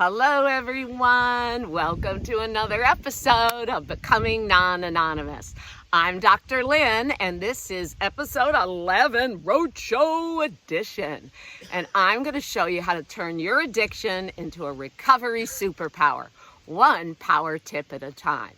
Hello everyone, welcome to another episode of Becoming Non-Anonymous. I'm Dr. Lynn and this is episode 11, Roadshow Edition. And I'm going to show you how to turn your addiction into a recovery superpower, one power tip at a time.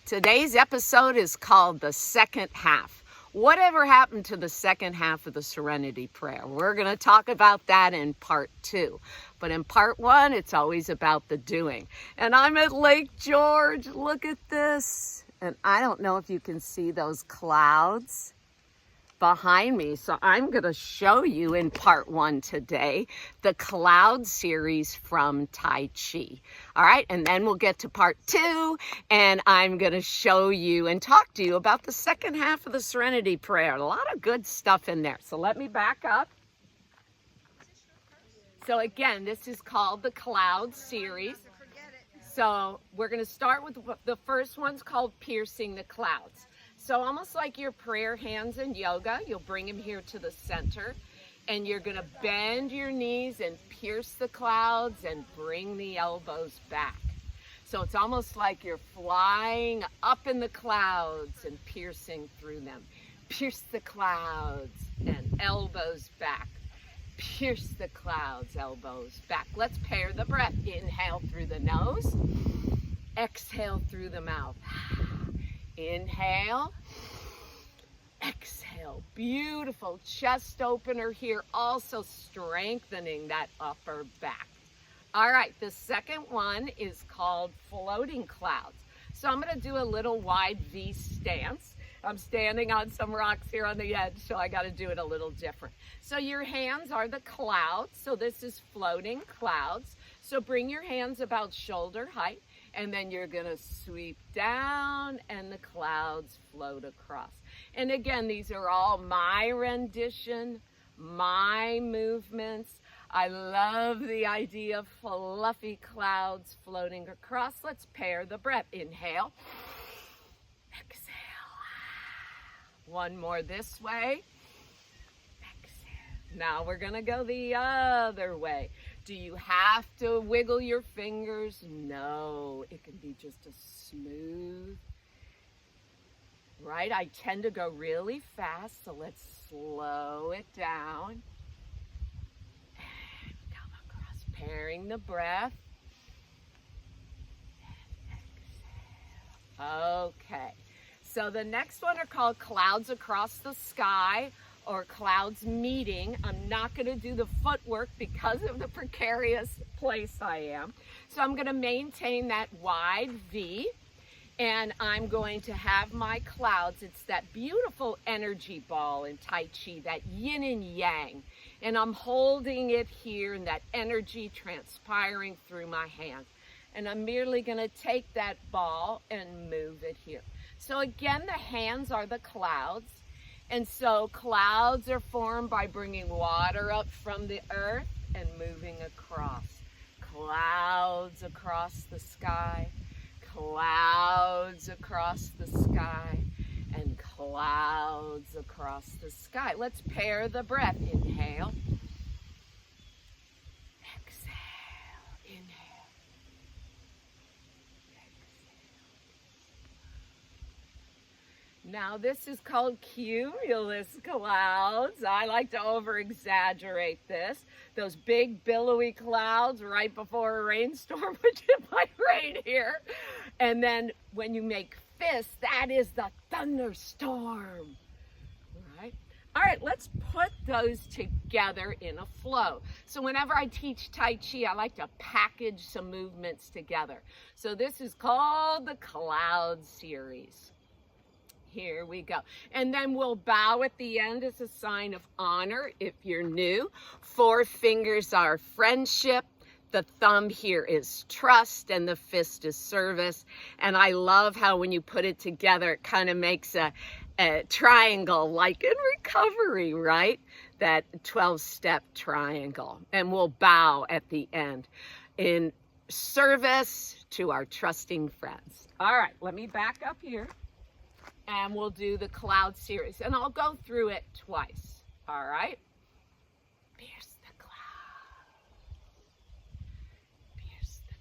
Today's episode is called The Second Half. Whatever happened to the second half of the Serenity prayer? We're going to talk about that in part 2. But in part 1, it's always about the doing. And I'm at Lake George. Look at this. And I don't know if you can see those clouds behind me. So I'm going to show you in part 1 today the cloud series from Tai Chi. All right. And then we'll get to part 2 and I'm going to show you and talk to you about the second half of the Serenity prayer. A lot of good stuff in there. So let me back up. So again, this is called the cloud series. So we're going to start with the first one's called Piercing the Clouds. So almost like your prayer hands in yoga, you'll bring them here to the center and you're going to bend your knees and pierce the clouds and bring the elbows back. So it's almost like you're flying up in the clouds and piercing through them. Pierce the clouds and elbows back. Pierce the clouds, elbows back. Let's pair the breath. Inhale through the nose. Exhale through the mouth. Inhale, exhale. Beautiful chest opener here, also strengthening that upper back. All right, the second one is called Floating Clouds. So I'm going to do a little wide V stance. I'm standing on some rocks here on the edge, so I got to do it a little different. So your hands are the clouds. So this is floating clouds. So bring your hands about shoulder height. And then you're going to sweep down and the clouds float across. And again, these are all my rendition, my movements. I love the idea of fluffy clouds floating across. Let's pair the breath. Inhale. Exhale. One more this way. Exhale. Now we're going to go the other way. Do you have to wiggle your fingers? No, it can be just a smooth, right? I tend to go really fast, so let's slow it down. And come across, pairing the breath. And exhale. Okay, so the next one are called Clouds Across the Sky, or clouds meeting. I'm not going to do the footwork because of the precarious place I am. So I'm going to maintain that wide V and I'm going to have my clouds. It's that beautiful energy ball in Tai Chi, that yin and yang. And I'm holding it here and that energy transpiring through my hand. And I'm merely going to take that ball and move it here. So again, the hands are the clouds. And so clouds are formed by bringing water up from the earth and moving across. Clouds across the sky, clouds across the sky, and clouds across the sky. Let's pair the breath. Inhale. Exhale. Inhale. Now this is called cumulus clouds. I like to over-exaggerate this. Those big billowy clouds right before a rainstorm, which it might rain here. And then when you make fists, that is the thunderstorm. All right, let's put those together in a flow. So whenever I teach Tai Chi, I like to package some movements together. So this is called the Cloud Series. Here we go. And then we'll bow at the end as a sign of honor if you're new. 4 fingers are friendship. The thumb here is trust and the fist is service. And I love how when you put it together, it kind of makes a triangle like in recovery, right? That 12-step triangle. And we'll bow at the end in service to our trusting friends. All right, let me back up here. And we'll do the cloud series. And I'll go through it twice. All right? Pierce the cloud. Pierce the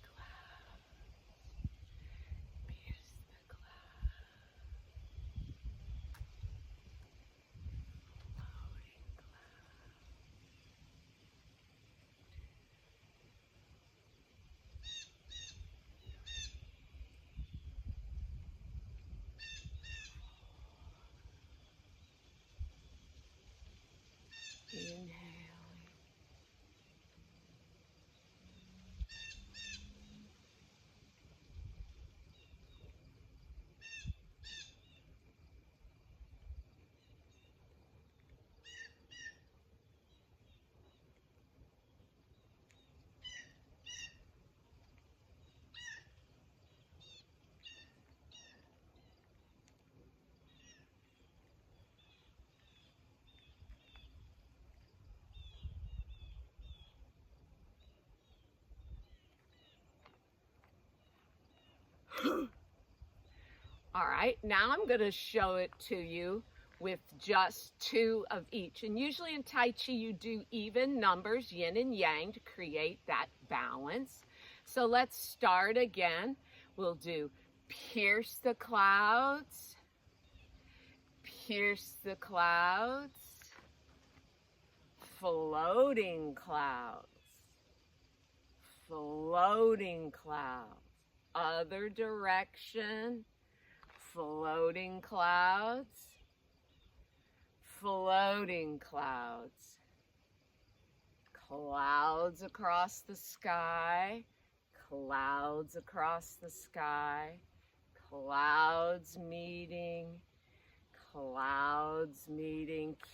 All right, now I'm going to show it to you with just 2 of each. And usually in Tai Chi, you do even numbers, yin and yang, to create that balance. So let's start again. We'll do pierce the clouds, pierce the clouds, floating clouds, floating clouds, other direction, floating clouds, floating clouds, clouds across the sky, clouds across the sky, clouds meeting,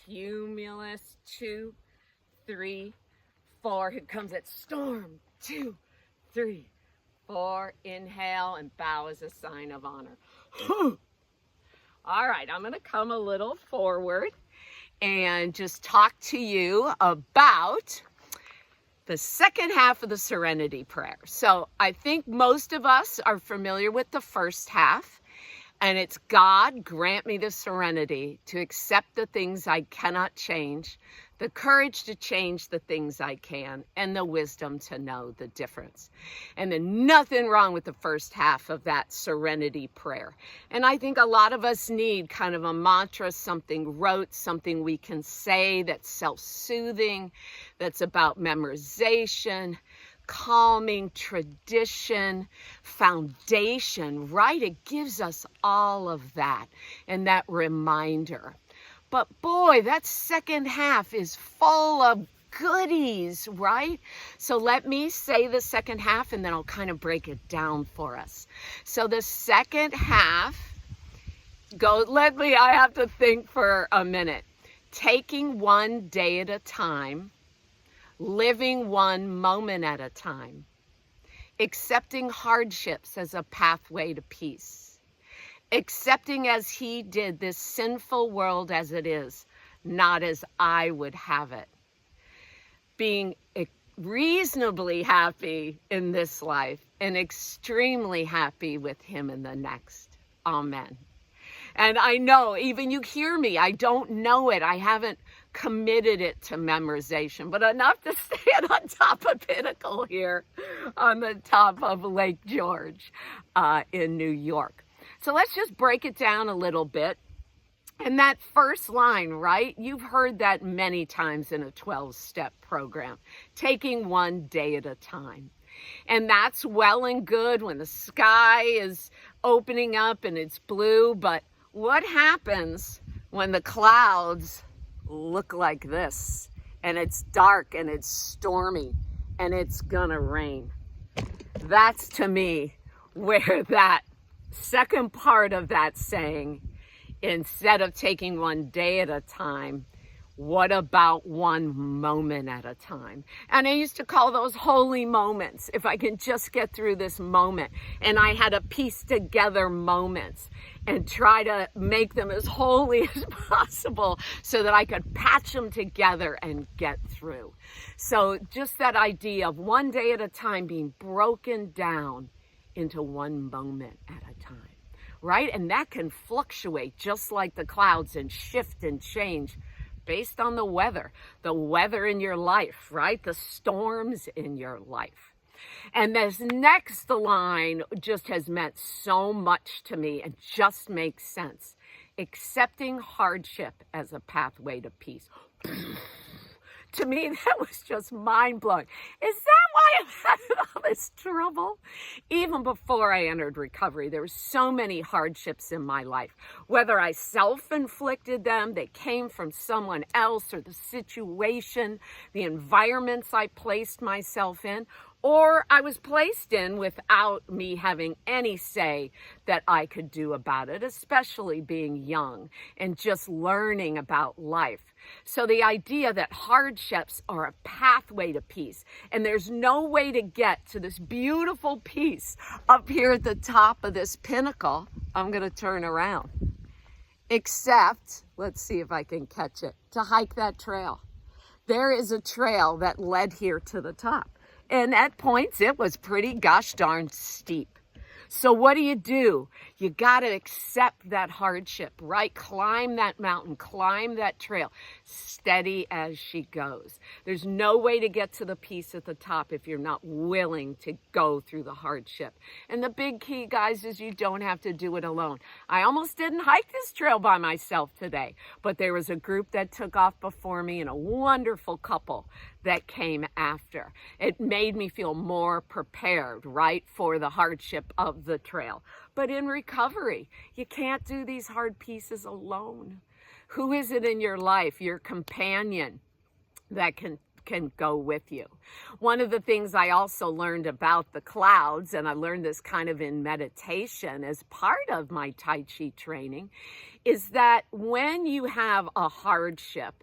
cumulus, 2, 3, 4. Here comes that storm, 2, 3, 4. Inhale and bow as a sign of honor. All right, I'm going to come a little forward and just talk to you about the second half of the Serenity prayer. So I think most of us are familiar with the first half, and it's God, grant me the serenity to accept the things I cannot change, the courage to change the things I can, and the wisdom to know the difference. And then nothing wrong with the first half of that Serenity prayer. And I think a lot of us need kind of a mantra, something rote, something we can say that's self-soothing, that's about memorization, calming, tradition, foundation, right? It gives us all of that and that reminder. But boy, that second half is full of goodies, right? So let me say the second half and then I'll kind of break it down for us. So the second half I have to think for a minute. Taking one day at a time, living one moment at a time, accepting hardships as a pathway to peace, accepting as he did this sinful world as it is, not as I would have it, being reasonably happy in this life and extremely happy with him in the next. Amen. And I know, even you hear me, I don't know it. I haven't committed it to memorization, but enough to stand on top of Pinnacle here on the top of Lake George in New York. So let's just break it down a little bit. And that first line, right? You've heard that many times in a 12-step program, taking one day at a time. And that's well and good when the sky is opening up and it's blue, but what happens when the clouds look like this and it's dark and it's stormy and it's gonna rain? That's to me where that second part of that saying, instead of taking one day at a time, what about one moment at a time? And I used to call those holy moments. If I can just get through this moment, and I had to piece together moments and try to make them as holy as possible so that I could patch them together and get through. So just that idea of one day at a time being broken down into one moment at a time, right? And that can fluctuate just like the clouds and shift and change based on the weather in your life, right? The storms in your life. And this next line just has meant so much to me and just makes sense. Accepting hardship as a pathway to peace. To me, that was just mind-blowing. Is that why I'm having all this trouble? Even before I entered recovery, there were so many hardships in my life. Whether I self-inflicted them, they came from someone else, or the situation, the environments I placed myself in, or I was placed in without me having any say that I could do about it, especially being young and just learning about life. So the idea that hardships are a pathway to peace, and there's no way to get to this beautiful peace up here at the top of this pinnacle, I'm going to turn around, except, let's see if I can catch it, to hike that trail. There is a trail that led here to the top. And at points, it was pretty gosh darn steep. So what do? You got to accept that hardship, right? Climb that mountain, climb that trail, steady as she goes. There's no way to get to the peace at the top if you're not willing to go through the hardship. And the big key, guys, is you don't have to do it alone. I almost didn't hike this trail by myself today, but there was a group that took off before me and a wonderful couple that came after. It made me feel more prepared, right, for the hardship of the trail. But in recovery, you can't do these hard pieces alone. Who is it in your life, your companion, that can go with you? One of the things I also learned about the clouds, and I learned this kind of in meditation as part of my Tai Chi training, is that when you have a hardship,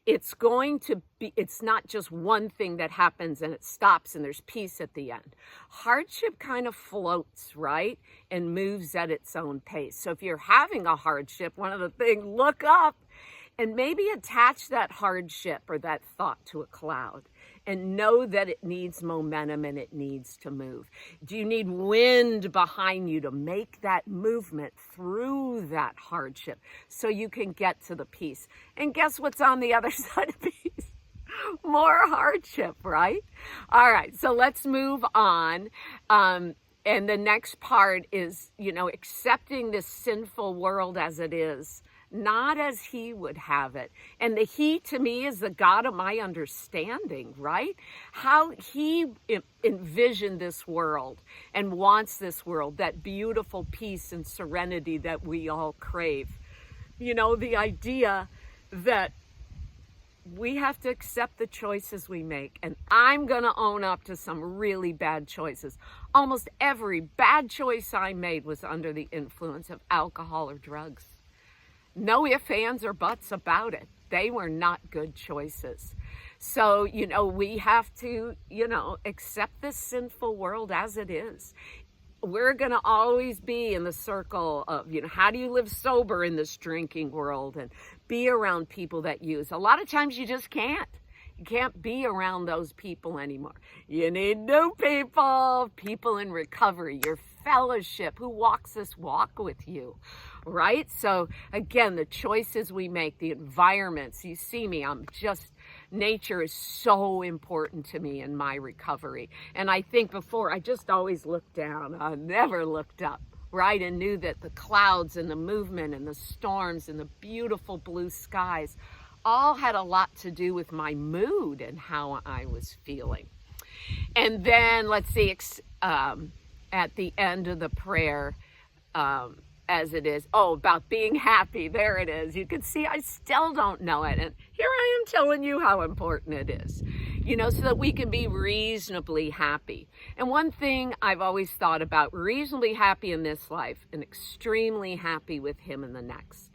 it's not just one thing that happens and it stops and there's peace at the end. Hardship kind of floats, right? And moves at its own pace. So if you're having a hardship, one of the things, look up and maybe attach that hardship or that thought to a cloud and know that it needs momentum and it needs to move. Do you need wind behind you to make that movement through that hardship so you can get to the peace? And guess what's on the other side of peace? More hardship, right? All right, so let's move on. And the next part is, accepting this sinful world as it is, not as he would have it. And the he to me is the God of my understanding, right? How he envisioned this world and wants this world, that beautiful peace and serenity that we all crave. The idea that we have to accept the choices we make. And I'm going to own up to some really bad choices. Almost every bad choice I made was under the influence of alcohol or drugs. No ifs, ands, or buts about it. They were not good choices. So, we have to, accept this sinful world as it is. We're going to always be in the circle of, how do you live sober in this drinking world and be around people that use? A lot of times you just can't. You can't be around those people anymore. You need new people in recovery, your fellowship, who walks this walk with you, right? So again, the choices we make, the environments, you see me, nature is so important to me in my recovery. And I think before, I just always looked down. I never looked up, right? And knew that the clouds and the movement and the storms and the beautiful blue skies all had a lot to do with my mood and how I was feeling. And then let's see, at the end of the prayer, as it is, about being happy. There it is. You can see I still don't know it. And here I am telling you how important it is, so that we can be reasonably happy. And one thing I've always thought about, reasonably happy in this life and extremely happy with him in the next.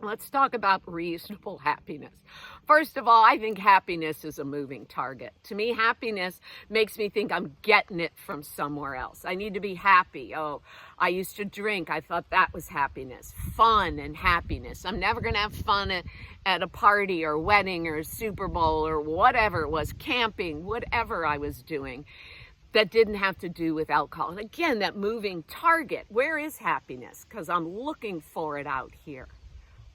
Let's talk about reasonable happiness. First of all, I think happiness is a moving target. To me, happiness makes me think I'm getting it from somewhere else. I need to be happy. I used to drink. I thought that was happiness. Fun and happiness. I'm never going to have fun at a party or wedding or Super Bowl or whatever it was, camping, whatever I was doing that didn't have to do with alcohol. And again, that moving target. Where is happiness? Because I'm looking for it out here.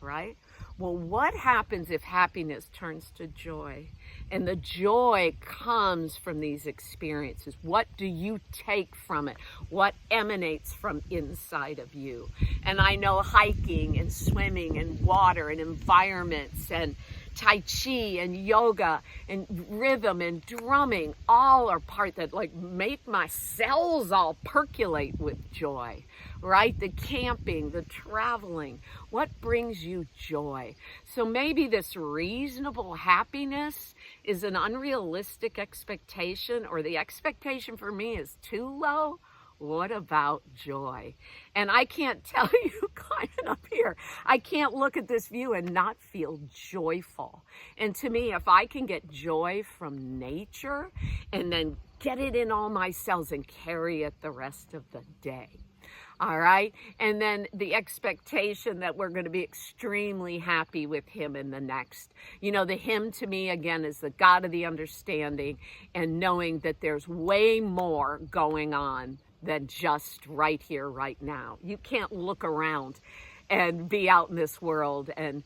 Right? Well, what happens if happiness turns to joy? And the joy comes from these experiences. What do you take from it? What emanates from inside of you? And I know hiking and swimming and water and environments and Tai Chi and yoga and rhythm and drumming all are part that make my cells all percolate with joy, right? The camping, the traveling, what brings you joy? So maybe this reasonable happiness is an unrealistic expectation, or the expectation for me is too low. What about joy? And I can't tell you, climbing up here, I can't look at this view and not feel joyful. And to me, if I can get joy from nature and then get it in all my cells and carry it the rest of the day. All right. And then the expectation that we're going to be extremely happy with him in the next. The him to me, again, is the God of the understanding and knowing that there's way more going on than just right here, right now. You can't look around and be out in this world. And,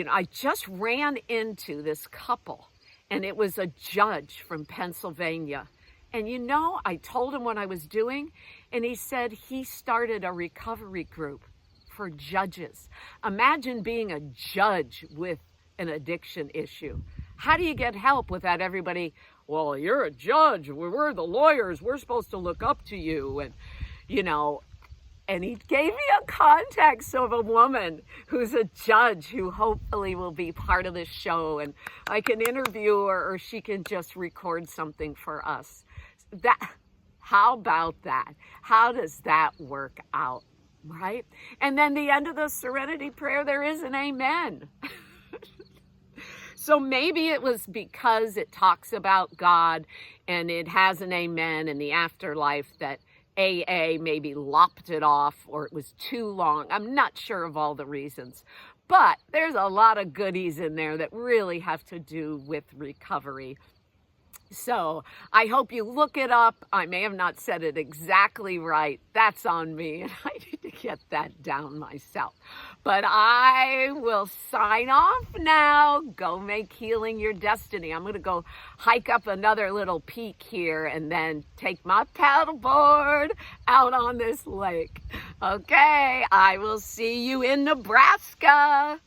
I just ran into this couple, and it was a judge from Pennsylvania. And I told him what I was doing, and he said he started a recovery group for judges. Imagine being a judge with an addiction issue. How do you get help without everybody, well, you're a judge, we're the lawyers, we're supposed to look up to you, and and he gave me a contact of a woman who's a judge who hopefully will be part of this show, and I can interview her, or she can just record something for us. How about that? How does that work out, right? And then the end of the Serenity prayer, there is an amen. So maybe it was because it talks about God and it has an amen in the afterlife that AA maybe lopped it off, or it was too long. I'm not sure of all the reasons, but there's a lot of goodies in there that really have to do with recovery. So I hope you look it up. I may have not said it exactly right. That's on me, and I need to get that down myself. But I will sign off now. Go make healing your destiny. I'm going to go hike up another little peak here and then take my paddleboard out on this lake. Okay, I will see you in Nebraska.